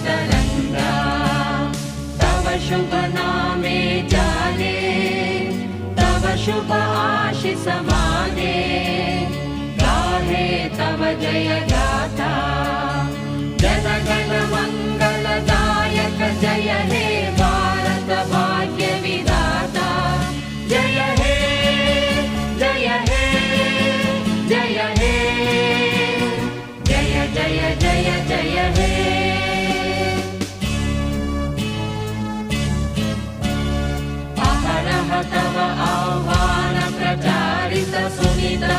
तरंगा तव शुभ नामे जाने तव शुभ आशीष माने गाहे तव जय गाथा जन गण मंगलदायक जय हे भारत भाग्य विधाता जय हे जय हे जय हे जय जय जय जय हे अहरह तव आह्वान प्रचारित सुनित